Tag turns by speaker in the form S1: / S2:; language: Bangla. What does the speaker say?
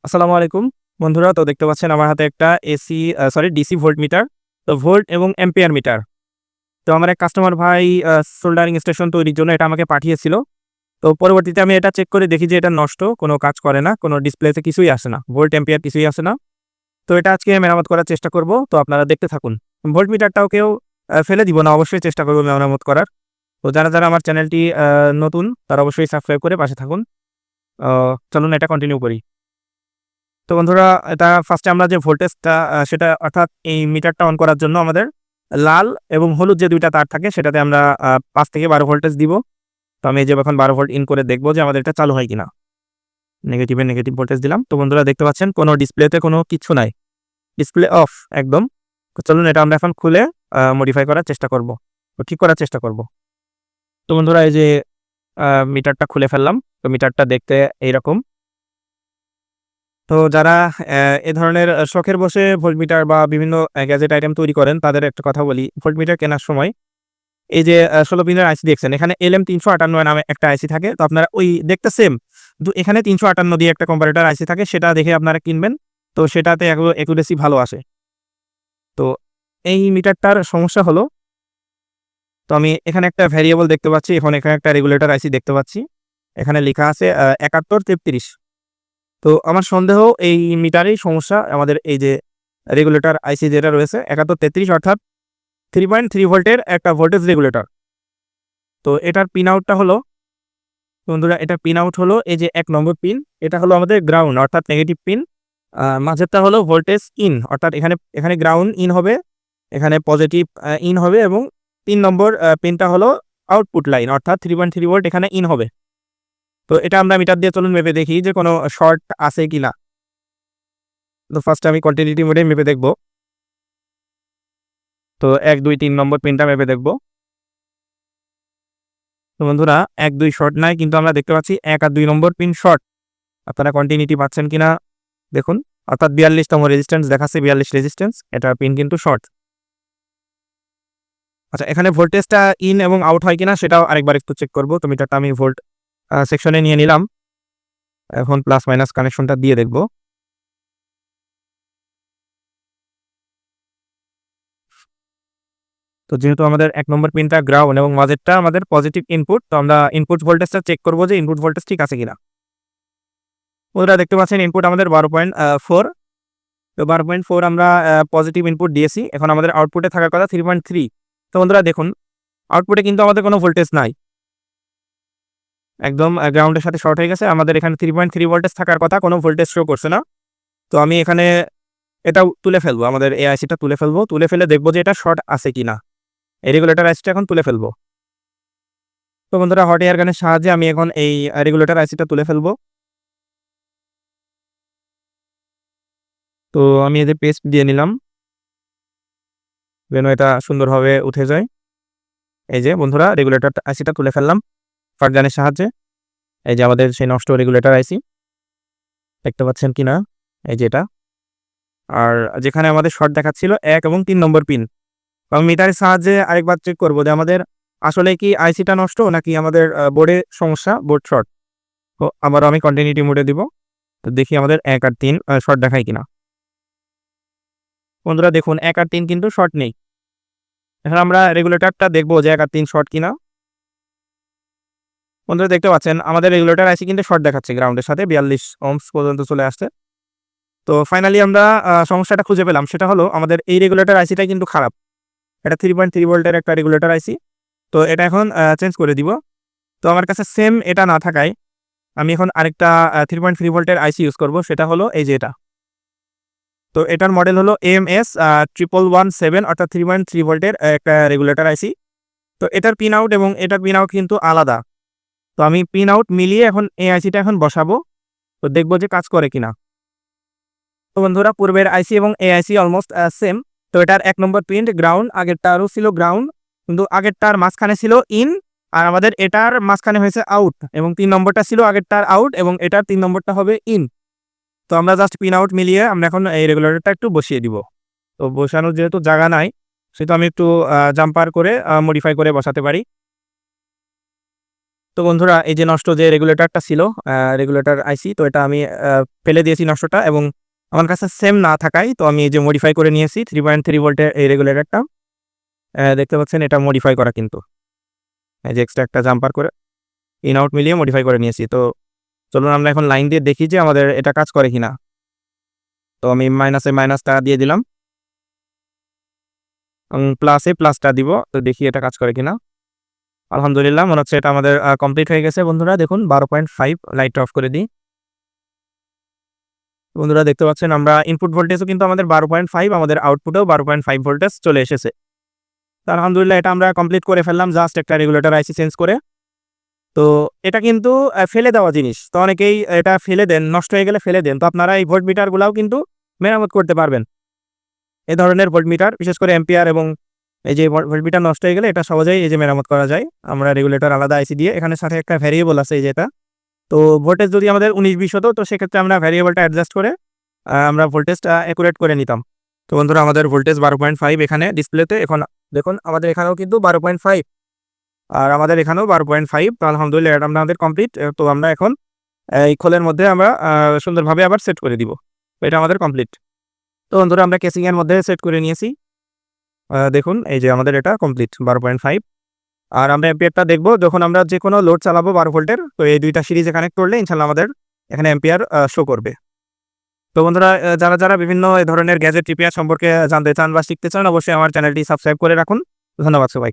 S1: আসসালামু আলাইকুম বন্ধুরা। তো দেখতে পাচ্ছেন আমার হাতে একটা ডিসি ভোল্ট মিটার, তো ভোল্ট এবং অ্যাম্পিয়ার মিটার। তো আমার এক কাস্টমার ভাই সোল্ডারিং স্টেশন তৈরির জন্য এটা আমাকে পাঠিয়েছিল। তো পরবর্তীতে আমি এটা চেক করে দেখি যে এটা নষ্ট, কোনো কাজ করে না, কোনো ডিসপ্লেতে কিছুই আসে না, ভোল্ট অ্যাম্পিয়ার কিছুই আসে না। তো এটা আজকে মেরামত করার চেষ্টা করব, তো আপনারা দেখতে থাকুন। ভোল্ট মিটারটাও কেউ ফেলে দিব না, অবশ্যই চেষ্টা করব মেরামত করার। তো যারা আমার চ্যানেলটি নতুন তারা অবশ্যই সাবস্ক্রাইব করে পাশে থাকুন। চলুন এটা কন্টিনিউ করি। তো বন্ধুরা, এটা ফার্স্টে আমরা যে ভোল্টেজটা সেটা অর্থাৎ এই মিটারটা অন করার জন্য আমাদের লাল এবং হলুদ যে ২ টা তার থাকে সেটাতে আমরা ৫ থেকে ১২ ভোল্টেজ দিব। তো আমি এই যে এখন ১২ ভোল্ট ইন করে দেখব যে আমাদের এটা চালু হয় কিনা। নেগেটিভ ভোল্টেজ দিলাম। তো বন্ধুরা দেখতে পাচ্ছেন কোনো ডিসপ্লেতে কোনো কিচ্ছু নাই। ডিসপ্লে অফ একদম। তো চলুন এটা আমরা এখন খুলে মডিফাই করার চেষ্টা করব। তো ঠিক করার চেষ্টা করব। তো বন্ধুরা এই যে মিটারটা খুলে ফেললাম। তো মিটারটা দেখতে এইরকম। তো যারা এ ধরনের শখের বশে ভোল্টমিটার বা বিভিন্ন গ্যাজেট আইটেম তৈরি করেন তাদের একটা কথা বলি। ভোল্টমিটার কেনার সময় এই যে ১৬ পিনের আইসি দেখছেন, এখানে LM358 নামে একটা আইসি থাকে। তো আপনারা ওই দেখতে সেম, কিন্তু এখানে ৩৫৮ দিয়ে একটা কম্পারেটর আইসি থাকে, সেটা দেখে আপনারা কিনবেন। তো সেটাতে অ্যাকুরেসি ভালো আসে। তো এই মিটারটার সমস্যা হলো, তো আমি এখানে একটা ভ্যারিয়েবল দেখতে পাচ্ছি, এখানে একটা রেগুলেটর আইসি দেখতে পাচ্ছি। এখানে লেখা আছে ৭১-৩৩। তো আমার সন্দেহ এই মিটারেই সমস্যা। আমাদের এই যে রেগুলেটর আইসি যেটা রয়েছে ৭১-৩৩ অর্থাৎ ৩.৩ ভোল্টের একটা ভোল্টেজ রেগুলেটর। তো এটার পিন আউটটা হলো, বন্ধুরা এটার পিন আউট হলো এই যে ১ নম্বর পিন, এটা হলো আমাদের গ্রাউন্ড অর্থাৎ নেগেটিভ পিন। মাঝেরটা হলো ভোল্টেজ ইন অর্থাৎ এখানে গ্রাউন্ড ইন হবে, এখানে পজিটিভ ইন হবে এবং ৩ নম্বর পিনটা হলো আউটপুট লাইন অর্থাৎ ৩.৩ ভোল্ট এখানে ইন হবে। তো এটা আমরা মিটার দিয়ে চলুন মেপে দেখি যে কোনো শর্ট আছে কিনা। তো ফার্স্টে আমি কন্টিনিউটি মোডে মেপে দেখব। তো ১, ২, ৩ নম্বর পিনটা মেপে দেখব। তো বন্ধুরা ১, ২ শর্ট নাই, কিন্তু আমরা দেখতে পাচ্ছি ১ আর ২ নম্বর পিন শর্ট। আপনারা কন্টিনিউটি পাচ্ছেন কিনা দেখুন। অর্থাৎ ৪২তম রেজিস্ট্যান্স দেখাচ্ছে, ৪২ রেজিস্ট্যান্স, এটা পিন কিন্তু শর্ট। আচ্ছা, এখানে ভোল্টেজটা ইন এবং আউট হয় কিনা সেটাও আরেকবার একটু চেক করব। তো মিটারটা আমি ভোল্ট সেকশনে নিয়ে নিলাম। এখন প্লাস মাইনাস কানেকশনটা দিয়ে দেখব। তো যেহেতু আমাদের ১ নম্বর পিনটা গ্রাউন্ড এবং মাঝেরটা আমাদের পজিটিভ ইনপুট, তো আমরা ইনপুট ভোল্টেজটা চেক করব যে ইনপুট ভোল্টেজ ঠিক আছে কিনা। বন্ধুরা দেখতে পাচ্ছেন ইনপুট আমাদের ১২.৪। তো ১২.৪ আমরা পজিটিভ ইনপুট দিয়েছি। এখন আমাদের আউটপুটে থাকার কথা ৩.৩। তো বন্ধুরা দেখুন আউটপুটে কিন্তু আমাদের কোনো ভোল্টেজ নাই, একদম গ্রাউন্ডের সাথে শর্ট হয়ে গেছে। আমাদের এখানে 3.3 ভোল্টেজ থাকার কথা, কোনো ভোল্টেজ শো করছে না। তো আমি এখানে এটাও তুলে ফেলবো, আমাদের এই আইসিটা তুলে ফেলবো, তুলে ফেলে দেখবো যে এটা শর্ট আছে কিনা। এই রেগুলেটর আইসিটা এখন তুলে ফেলবো। তো বন্ধুরা হট এয়ার গানের সাহায্যে আমি এখন এই রেগুলেটর আইসিটা তুলে ফেলবো। তো আমি এদের পেস্ট দিয়ে নিলাম যেন এটা সুন্দরভাবে উঠে যায়। এই যে বন্ধুরা রেগুলেটর আইসিটা তুলে ফেললাম হট গানের সাহায্যে। এই যে আমাদের সেই নষ্ট রেগুলেটর আইসি, দেখতে পাচ্ছেন কিনা, এই যে এটা। আর যেখানে আমাদের শর্ট দেখাচ্ছিল ১ এবং ৩ নম্বর পিন, আমি মিটারের সাহায্যে আরেকবার চেক করব যে আমাদের আসলে কি আইসিটা নষ্ট নাকি আমাদের বোর্ডে সমস্যা, বোর্ড শর্ট। তো আবারও আমি কন্টিনিউটি মোডে দিব। তো দেখি আমাদের ১ আর ৩ শর্ট দেখায় কিনা। বন্ধুরা দেখুন ১ আর ৩ কিন্তু শর্ট নেই। এখন আমরা রেগুলেটরটা দেখব যে ১ আর ৩ শর্ট কিনা। বন্ধুরা দেখতে পাচ্ছেন আমাদের রেগুলেটর আইসি কিন্তু শর্ট দেখাচ্ছে, গ্রাউন্ডের সাথে ৪২ ওহমস পর্যন্ত চলে আসছে। তো ফাইনালি আমরা সমস্যাটা খুঁজে পেলাম, সেটা হলো আমাদের এই রেগুলেটর আইসিটাই কিন্তু খারাপ। এটা ৩.৩ ভোল্টের একটা রেগুলেটর আইসি। তো এটা এখন চেঞ্জ করে দিব। তো আমার কাছে সেম এটা না থাকায় আমি এখন আরেকটা ৩.৩ ভোল্টের আইসি ইউজ করব, সেটা হলো এই যে এটা। তো এটার মডেল হলো AMS 1117 অর্থাৎ 3.3 ভোল্টের একটা রেগুলেটর আইসি। তো এটার পিন আউট এবং এটার পিন আউট কিন্তু আলাদা। তো আমি পিন আউট মিলিয়ে এখন এই আইসিটা এখন বসাবো। তো দেখব যে কাজ করে কিনা। তো বন্ধুরা পূর্বের আইসি এবং এই আইসি অলমোস্ট সেম। তো এটার ১ নম্বর পিন গ্রাউন্ড, আগেরটারও ছিল গ্রাউন্ড, কিন্তু আগেরটার মাঝখানে ছিল ইন আর আমাদের এটার মাঝখানে হয়েছে আউট, এবং ৩ নম্বরটা ছিল আগেরটার আউট এবং এটার ৩ নম্বরটা হবে ইন। তো আমরা জাস্ট পিন আউট মিলিয়ে আমরা এখন এই রেগুলেটরটা একটু বসিয়ে দিব। তো বসানোর যেহেতু জায়গা নাই সেহেতু আমি একটু জাম্পার করে মডিফাই করে বসাতে পারি। তো বন্ধুরা এই যে নষ্ট যে রেগুলেটরটা ছিল, রেগুলেটর আইসি, তো এটা আমি ফেলে দিয়েছি নষ্টটা, এবং আমার কাছে সেম না থাকায় তো আমি এই যে মডিফাই করে নিয়েছি 3.3 ভোল্টের এই রেগুলেটরটা। দেখতে পাচ্ছেন এটা মডিফাই করা কিন্তু, এই যে এক্সট্রা একটা জাম্পার করে ইন আউট মিলিয়ে মডিফাই করে নিয়েছি। তো চলুন আমরা এখন লাইন দিয়ে দেখি যে আমাদের এটা কাজ করে কিনা। তো আমি মাইনাসে মাইনাসটা দিয়ে দিলাম, প্লাসে প্লাসটা দিব, তো দেখি এটা কাজ করে কিনা। আলহামদুলিল্লাহ মনে হচ্ছে এটা আমাদের কমপ্লিট হয়ে গেছে। বন্ধুরা দেখুন 12.5, লাইটটা অফ করে দিই। বন্ধুরা দেখতে পাচ্ছেন আমরা ইনপুট ভোল্টেজও কিন্তু আমাদের 12.5, আমাদের আউটপুটেও 12.5 ভোল্টেজ চলে এসেছে। তো আলহামদুলিল্লাহ এটা আমরা কমপ্লিট করে ফেললাম জাস্ট একটা রেগুলেটর আইসি চেঞ্জ করে। তো এটা কিন্তু ফেলে দেওয়া জিনিস। তো অনেকেই এটা ফেলে দেন, নষ্ট হয়ে গেলে ফেলে দেন। তো আপনারা এই ভোল্ট মিটারগুলাও কিন্তু মেরামত করতে পারবেন। এ ধরনের ভোল্ট মিটার বিশেষ করে এম্পিয়ার এবং এই যে ভোল্ট মিটার নষ্ট হয়ে গেলে এটা সহজেই এই যে মেরামত করা যায়। আমরা রেগুলেটর আলাদা আইসি দিয়ে, এখানে সাথে একটা ভ্যারিয়েবল আছে এই যে এটা। তো ভোল্টেজ যদি আমাদের 19-20 হতো, তো সেক্ষেত্রে আমরা ভ্যারিয়েবলটা অ্যাডজাস্ট করে আমরা ভোল্টেজটা অ্যাকুরেট করে নিতাম। তো বন্ধুরা আমাদের ভোল্টেজ 12.5 এখানে ডিসপ্লেতে, এখন দেখুন আমাদের এখানেও কিন্তু 12.5 আর আমাদের এখানেও 12.5। তো আলহামদুলিল্লাহ এটা আমাদের কমপ্লিট। তো আমরা এখন এই খোলের মধ্যে আমরা সুন্দরভাবে আবার সেট করে দিব। তো এটা আমাদের কমপ্লিট। তো বন্ধুরা আমরা কেসিংয়ের মধ্যে সেট করে নিয়েছি। দেখুন এই যে আমাদের এটা কমপ্লিট 12.5। আর আমরা অ্যাম্পিয়ারটা দেখব যখন আমরা যে কোনো লোড চালাবো 12 ভোল্টের। তো এই দুইটা সিরিজে কানেক্ট করলে ইনশাআল্লাহ আমাদের এখানে অ্যাম্পিয়ার শো করবে। তো বন্ধুরা যারা বিভিন্ন এই ধরনের গ্যাজেট রিপেয়ার সম্পর্কে জানতে চান বা শিখতে চান, অবশ্যই আমার চ্যানেলটি সাবস্ক্রাইব করে রাখুন। ধন্যবাদ সবাই।